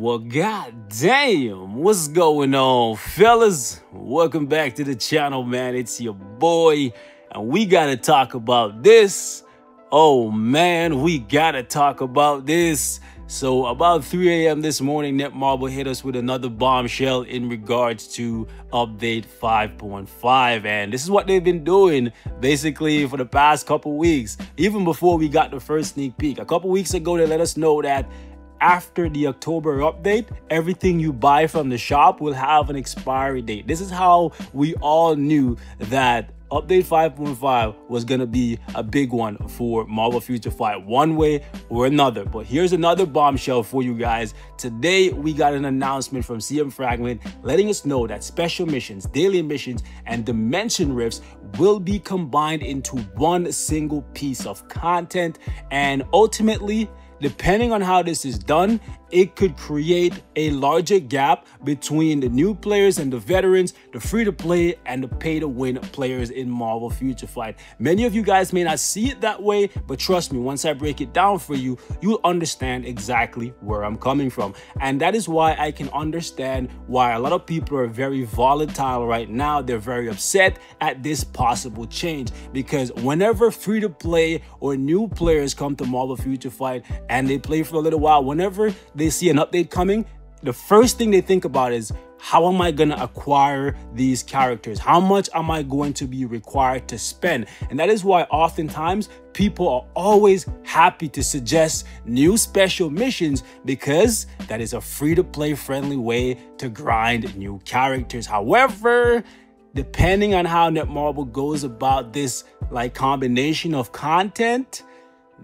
Well, goddamn, what's going on, fellas? Welcome back to the channel, man. It's your boy, and we gotta talk about this. Oh man, we gotta talk about this. So about 3 a.m. this morning, Netmarble hit us with another bombshell in regards to update 5.5, and this is what they've been doing basically for the past couple weeks, even before we got the first sneak peek. A couple weeks ago, they let us know that after the October update, everything you buy from the shop will have an expiry date. This is how we all knew that update 5.5 was going to be a big one for Marvel Future Fight, one way or another. But here's another bombshell for you guys. Today, we got an announcement from CM Fragment letting us know that special missions, daily missions, and dimension rifts will be combined into one single piece of content. And ultimately, depending on how this is done, it could create a larger gap between the new players and the veterans, the free-to-play and the pay-to-win players in Marvel Future Fight. Many of you guys may not see it that way, but trust me, once I break it down for you, you'll understand exactly where I'm coming from. And that is why I can understand why a lot of people are very volatile right now. They're very upset at this possible change, because whenever free-to-play or new players come to Marvel Future Fight and they play for a little while, whenever they see an update coming, the first thing they think about is, how am I going to acquire these characters? How much am I going to be required to spend? And that is why oftentimes people are always happy to suggest new special missions, because that is a free-to-play friendly way to grind new characters. However, depending on how Netmarble goes about this combination of content,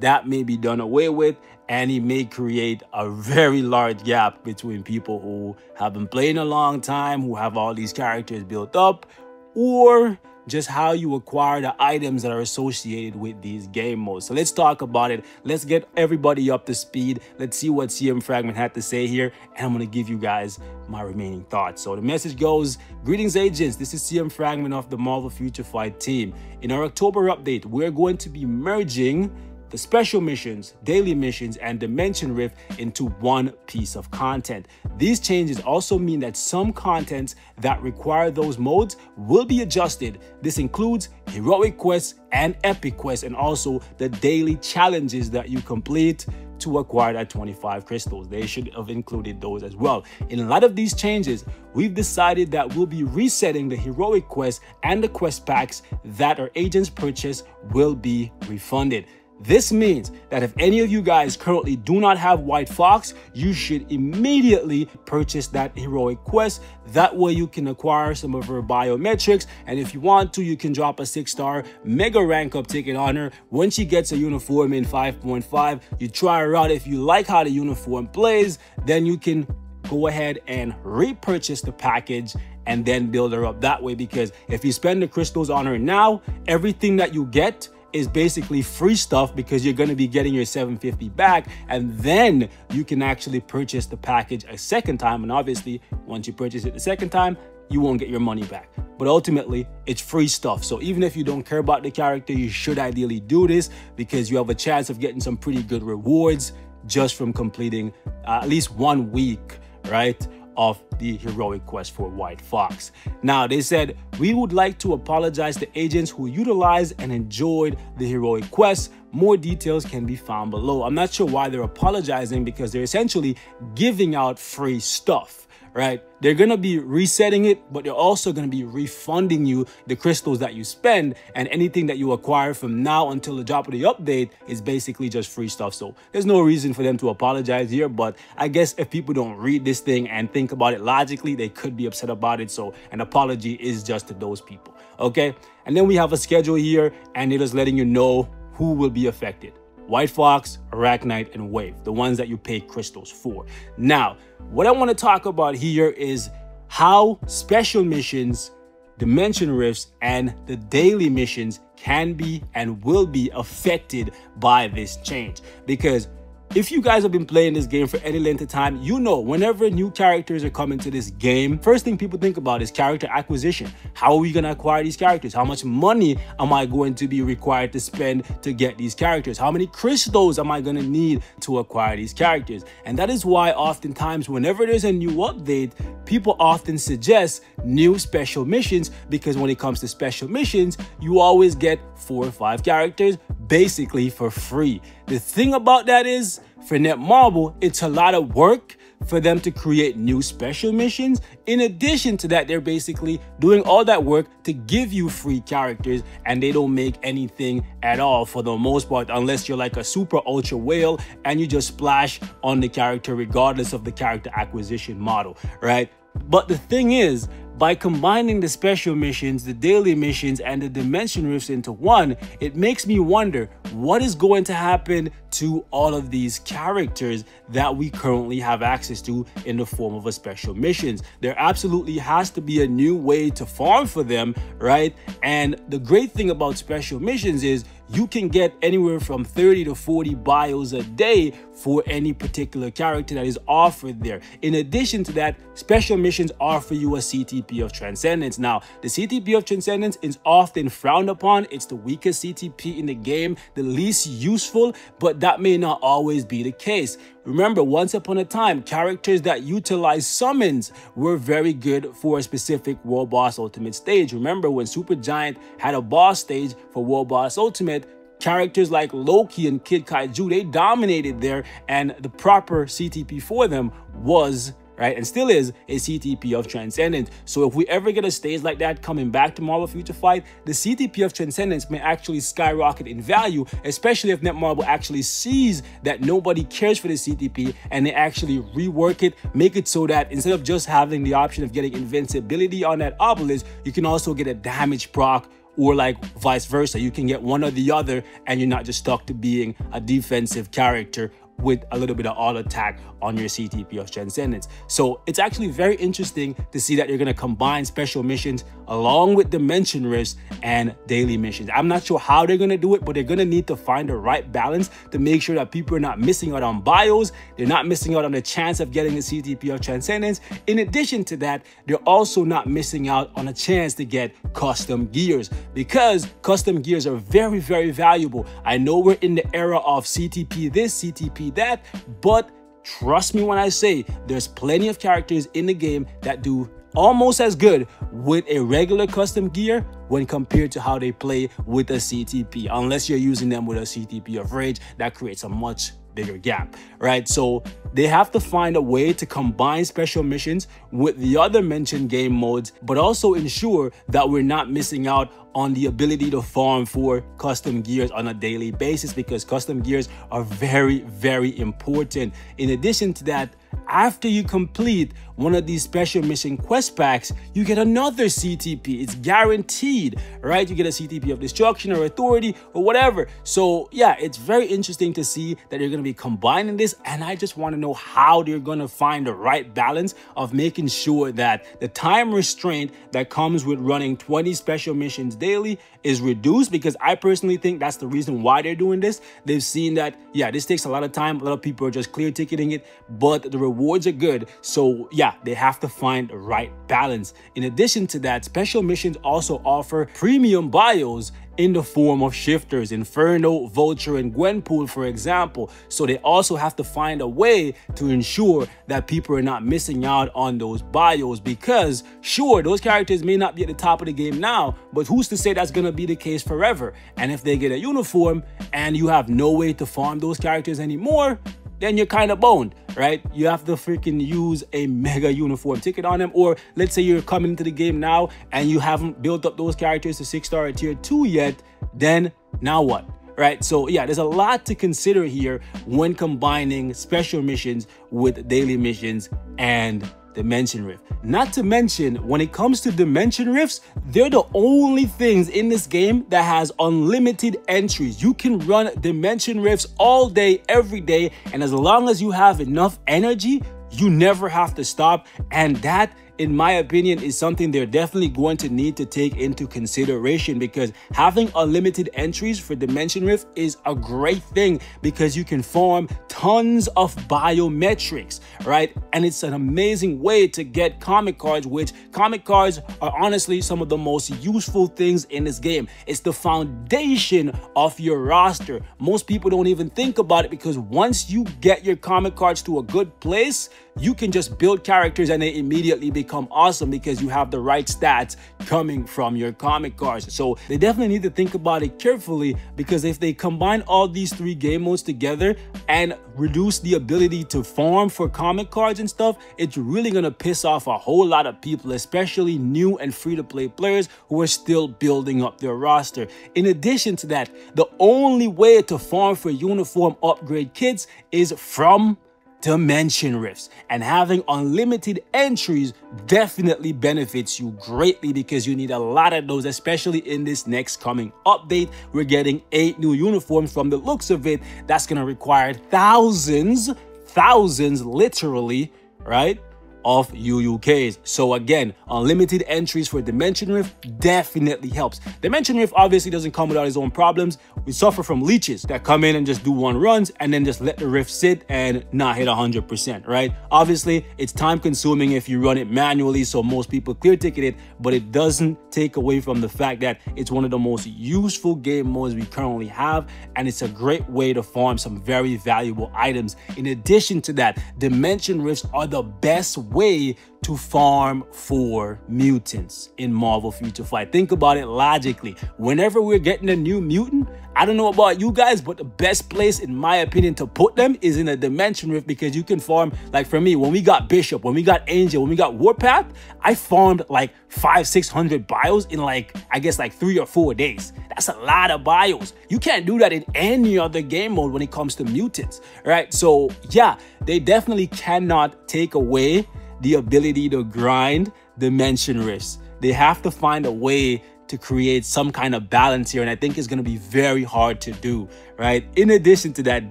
that may be done away with, and it may create a very large gap between people who have been playing a long time, who have all these characters built up, or just how you acquire the items that are associated with these game modes. So let's talk about it. Let's get everybody up to speed. Let's see what CM Fragment had to say here, and I'm going to give you guys my remaining thoughts. So the message goes, greetings agents, this is CM Fragment of the Marvel Future Fight team. In our October update, we're going to be merging the special missions, daily missions, and dimension rift into one piece of content. These changes also mean that some contents that require those modes will be adjusted. This includes heroic quests and epic quests, and also the daily challenges that you complete to acquire that 25 crystals. They should have included those as well. In a lot of these changes, we've decided that we'll be resetting the heroic quests, and the quest packs that our agents purchase will be refunded. This means that if any of you guys currently do not have White Fox, you should immediately purchase that heroic quest. That way you can acquire some of her biometrics, and if you want to, you can drop a 6-star mega rank up ticket on her. When she gets a uniform in 5.5, you try her out. If you like how the uniform plays, then you can go ahead and repurchase the package and then build her up that way, because if you spend the crystals on her now, everything that you get is basically free stuff, because you're going to be getting your 750 back, and then you can actually purchase the package a second time. And obviously, once you purchase it the second time, you won't get your money back. But ultimately, it's free stuff. So even if you don't care about the character, you should ideally do this, because you have a chance of getting some pretty good rewards just from completing at least 1 week, right, of the heroic quest for White Fox. Now, they said, we would like to apologize to agents who utilized and enjoyed the heroic quest. More details can be found below. I'm not sure why they're apologizing, because they're essentially giving out free stuff, right? They're going to be resetting it, but they're also going to be refunding you the crystals that you spend, and anything that you acquire from now until the drop of the update is basically just free stuff. So there's no reason for them to apologize here, but I guess if people don't read this thing and think about it logically, they could be upset about it. So an apology is just to those people, okay? And then we have a schedule here, and it is letting you know who will be affected. White Fox, Arachnite, and Wave, the ones that you pay crystals for. Now, what I want to talk about here is how special missions, dimension rifts, and the daily missions can be and will be affected by this change. Because if you guys have been playing this game for any length of time, you know whenever new characters are coming to this game, first thing people think about is character acquisition. How are we going to acquire these characters? How much money am I going to be required to spend to get these characters? How many crystals am I going to need to acquire these characters? And that is why oftentimes whenever there's a new update, people often suggest new special missions, because when it comes to special missions, you always get 4 or 5 characters basically for free. The thing about that is, for Netmarble, it's a lot of work for them to create new special missions. In addition to that, they're basically doing all that work to give you free characters, and they don't make anything at all for the most part, unless you're like a super ultra whale and you just splash on the character regardless of the character acquisition model, right? But the thing is, by combining the special missions, the daily missions, and the dimension rifts into one, it makes me wonder what is going to happen to all of these characters that we currently have access to in the form of a special missions. There absolutely has to be a new way to farm for them, right? And the great thing about special missions is you can get anywhere from 30 to 40 bios a day for any particular character that is offered there. In addition to that, special missions offer you a Ctp of Transcendence. Now, the Ctp of Transcendence is often frowned upon. It's the weakest Ctp in the game, the least useful, but that may not always be the case. Remember, once upon a time, characters that utilize summons were very good for a specific World Boss Ultimate stage. Remember when Supergiant had a boss stage for World Boss Ultimate, characters like Loki and Kid Kaiju, they dominated there, and the proper Ctp for them was, right, and still is, a Ctp of Transcendence. So if we ever get a stage like that coming back to Marvel Future Fight, the Ctp of Transcendence may actually skyrocket in value, especially if Netmarble actually sees that nobody cares for the Ctp and they actually rework it, make it so that instead of just having the option of getting invincibility on that obelisk, you can also get a damage proc, or like vice versa. You can get one or the other, and you're not just stuck to being a defensive character with a little bit of auto attack on your Ctp of Transcendence. So it's actually very interesting to see that you're going to combine special missions along with dimension rifts and daily missions. I'm not sure how they're going to do it, but they're going to need to find the right balance to make sure that people are not missing out on bios, they're not missing out on the chance of getting the Ctp of Transcendence. In addition to that, they're also not missing out on a chance to get custom gears, because custom gears are very, very valuable. I know we're in the era of Ctp this, Ctp that, but trust me when I say there's plenty of characters in the game that do almost as good with a regular custom gear when compared to how they play with a Ctp, unless you're using them with a Ctp of Rage. That creates a much bigger gap, right? So they have to find a way to combine special missions with the other mentioned game modes, but also ensure that we're not missing out on the ability to farm for custom gears on a daily basis, because custom gears are very, very important. In addition to that, after you complete one of these special mission quest packs, you get another Ctp. It's guaranteed, right? You get a Ctp of Destruction or Authority or whatever. So yeah, it's very interesting to see that you're going to be combining this, and I just want to know how they're going to find the right balance of making sure that the time restraint that comes with running 20 special missions daily is reduced, because I personally think that's the reason why they're doing this. They've seen that, yeah, this takes a lot of time. A lot of people are just clear ticketing it, but the rewards are good. So yeah, they have to find the right balance. In addition to that, special missions also offer premium bios in the form of shifters, Inferno, Vulture, and Gwenpool, for example. So they also have to find a way to ensure that people are not missing out on those bios, because sure, those characters may not be at the top of the game now, but who's to say that's going to be the case forever? And if they get a uniform and you have no way to farm those characters anymore, then you're kind of boned, right? You have to freaking use a mega uniform ticket on them. Or let's say you're coming into the game now and you haven't built up those characters to 6-star or tier 2 yet, then now what? Right? So yeah, there's a lot to consider here when combining special missions with daily missions and Dimension Rift. Not to mention, when it comes to Dimension Rifts, they're the only things in this game that has unlimited entries. You can run Dimension Rifts all day, every day, and as long as you have enough energy, you never have to stop. And that, in my opinion, is something they're definitely going to need to take into consideration, because having unlimited entries for Dimension Rift is a great thing, because you can farm tons tons of biometrics, right? And it's an amazing way to get comic cards, which comic cards are honestly some of the most useful things in this game. It's the foundation of your roster. Most people don't even think about it, because once you get your comic cards to a good place, you can just build characters and they immediately become awesome because you have the right stats coming from your comic cards. So they definitely need to think about it carefully, because if they combine all these 3 game modes together and reduce the ability to farm for comic cards and stuff, it's really gonna piss off a whole lot of people, especially new and free-to-play players who are still building up their roster. In addition to that, the only way to farm for uniform upgrade kits is from dimension rifts, and having unlimited entries definitely benefits you greatly, because you need a lot of those, especially in this next coming update. We're getting 8 new uniforms. From the looks of it, that's gonna require thousands literally, right, of UUKs. So again, unlimited entries for Dimension Rift definitely helps. Dimension Rift obviously doesn't come without its own problems. We suffer from leeches that come in and just do 1 runs and then just let the rift sit and not hit 100%, right? Obviously, it's time consuming if you run it manually, so most people clear ticket it, but it doesn't take away from the fact that it's one of the most useful game modes we currently have, and it's a great way to farm some very valuable items. In addition to that, Dimension Rifts are the best way to farm for mutants in Marvel Future Fight. Think about it logically. Whenever we're getting a new mutant, I don't know about you guys, but the best place, in my opinion, to put them is in a Dimension Rift, because you can farm, like for me, when we got Bishop, when we got Angel, when we got Warpath, I farmed like 500-600 bios in like, I guess like 3 or 4 days. That's a lot of bios. You can't do that in any other game mode when it comes to mutants, right? So yeah, they definitely cannot take away the ability to grind Dimension Rifts. They have to find a way to create some kind of balance here, and I think it's going to be very hard to do, right? In addition to that,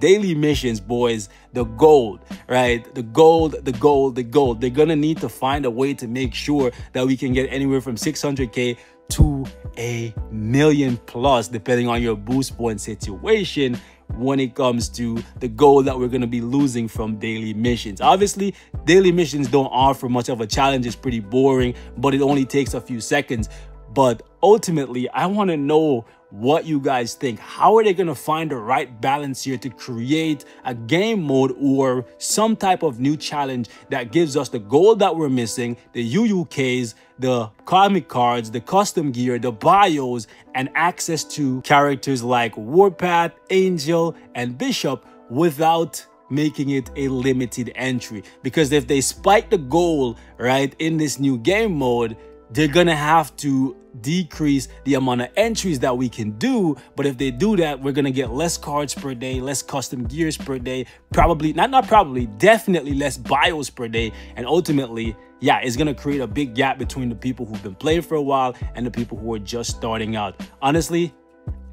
daily missions, boys, the gold, right? The gold. They're going to need to find a way to make sure that we can get anywhere from 600k to 1 million plus, depending on your boost point situation, when it comes to the gold that we're going to be losing from daily missions. Obviously, daily missions don't offer much of a challenge. It's pretty boring, but it only takes a few seconds. But ultimately, I want to know what you guys think. How are they going to find the right balance here to create a game mode or some type of new challenge that gives us the gold that we're missing, the UUKs, the comic cards, the custom gear, the bios, and access to characters like Warpath, Angel, and Bishop without making it a limited entry? Because if they spike the goal, right, in this new game mode, they're gonna have to decrease the amount of entries that we can do. But if they do that, we're gonna get less cards per day, less custom gears per day, definitely less bios per day. And ultimately, yeah, it's gonna create a big gap between the people who've been playing for a while and the people who are just starting out. Honestly,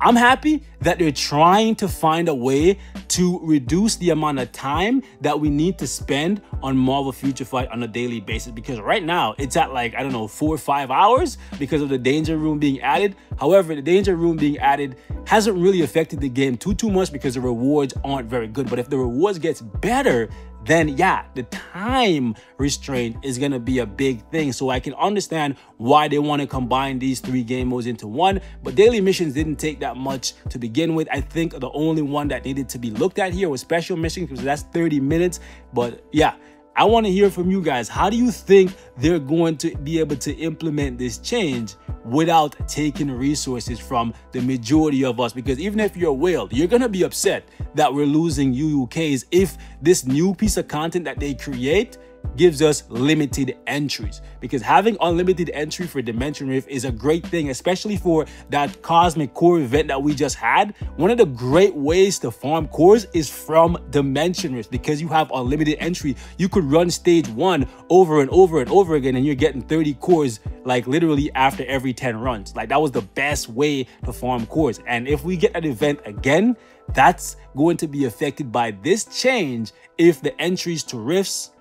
I'm happy that they're trying to find a way to reduce the amount of time that we need to spend on Marvel Future Fight on a daily basis, because right now it's at like, I don't know, 4 or 5 hours because of the danger room being added. However, the danger room being added hasn't really affected the game too much because the rewards aren't very good. But if the rewards gets better, then yeah, the time restraint is going to be a big thing. So I can understand why they want to combine these 3 game modes into one. But daily missions didn't take that much to begin with. I think the only one that needed to be looked at here was special missions, because that's 30 minutes. But yeah, I want to hear from you guys. How do you think they're going to be able to implement this change without taking resources from the majority of us? Because even if you're a whale, you're going to be upset that we're losing UUKs if this new piece of content that they create gives us limited entries. Because having unlimited entry for Dimension Rift is a great thing, especially for that Cosmic Core event that we just had. One of the great ways to farm cores is from Dimension Rift, because you have unlimited entry. You could run stage 1 over and over again, and you're getting 30 cores like literally after every 10 runs. Like, that was the best way to farm cores. And if we get an event again, that's going to be affected by this change if the entries to rifts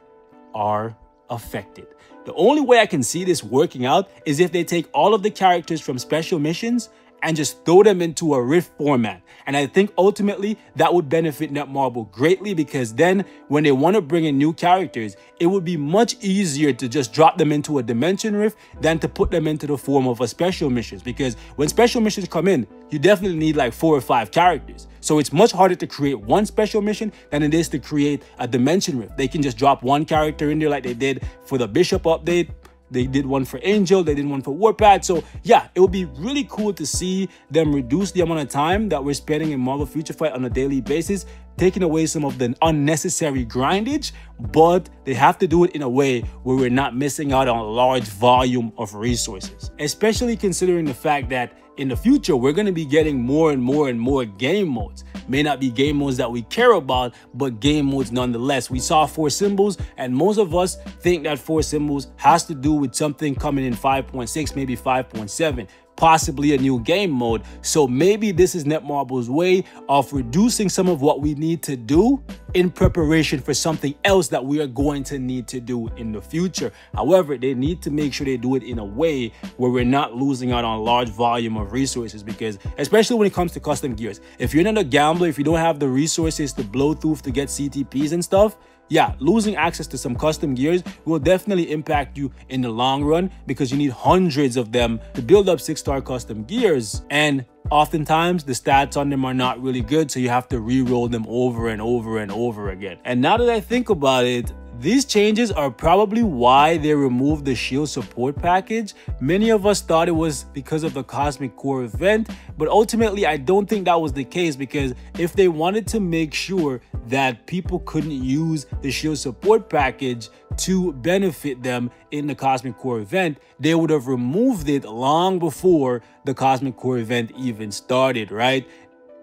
are affected. The only way I can see this working out is if they take all of the characters from special missions and just throw them into a Rift format. And I think ultimately that would benefit Netmarble greatly, because then when they want to bring in new characters, it would be much easier to just drop them into a Dimension Rift than to put them into the form of a special missions. Because when special missions come in, you definitely need like 4 or 5 characters. So it's much harder to create one special mission than it is to create a Dimension Rift. They can just drop one character in there like they did for the Bishop update. They did one for Angel, they did one for Warpath. So yeah, it would be really cool to see them reduce the amount of time that we're spending in Marvel Future Fight on a daily basis, taking away some of the unnecessary grindage, but they have to do it in a way where we're not missing out on a large volume of resources, especially considering the fact that in the future, we're going to be getting more and more game modes. May not be game modes that we care about, but game modes nonetheless. We saw 4 symbols, and most of us think that 4 symbols has to do with something coming in 5.6, maybe 5.7. Possibly a new game mode. So maybe this is Netmarble's way of reducing some of what we need to do in preparation for something else that we are going to need to do in the future. However, they need to make sure they do it in a way where we're not losing out on a large volume of resources, because especially when it comes to custom gears, if you're not a gambler, if you don't have the resources to blow through to get CTPs and stuff, yeah, losing access to some custom gears will definitely impact you in the long run, because you need hundreds of them to build up 6-star custom gears. And oftentimes the stats on them are not really good, so you have to re-roll them over and over and over again. And now that I think about it, these changes are probably why they removed the Shield support package. Many of us thought it was because of the Cosmic Core event, but ultimately I don't think that was the case, because if they wanted to make sure that people couldn't use the Shield support package to benefit them in the Cosmic Core event, they would have removed it long before the Cosmic Core event even started, right?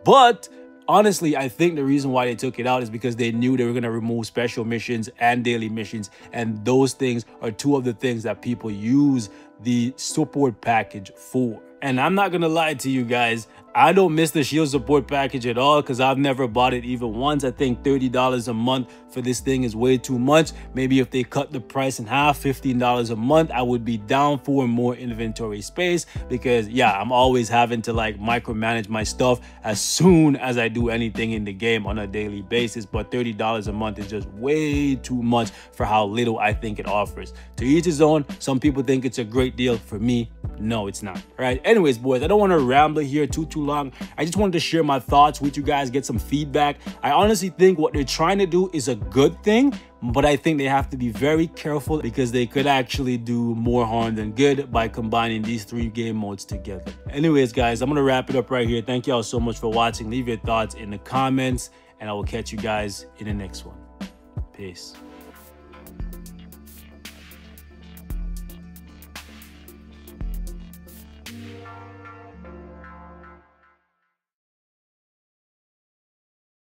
But honestly, I think the reason why they took it out is because they knew they were going to remove special missions and daily missions, and those things are 2 of the things that people use the support package for. And I'm not gonna lie to you guys, I don't miss the Shield support package at all, because I've never bought it even once. I think $30 a month for this thing is way too much. Maybe if they cut the price in half, $15 a month, I would be down for more inventory space, because yeah, I'm always having to like micromanage my stuff as soon as I do anything in the game on a daily basis. But $30 a month is just way too much for how little I think it offers. To each his own. Some people think it's a great deal. For me, no, it's not. All right, anyways, boys, I don't want to ramble here too long. I just wanted to share my thoughts with you guys, get some feedback. I honestly think what they're trying to do is a good thing, but I think they have to be very careful, because they could actually do more harm than good by combining these 3 game modes together. Anyways, guys, I'm gonna wrap it up right here. Thank you all so much for watching. Leave your thoughts in the comments, and I will catch you guys in the next one. Peace.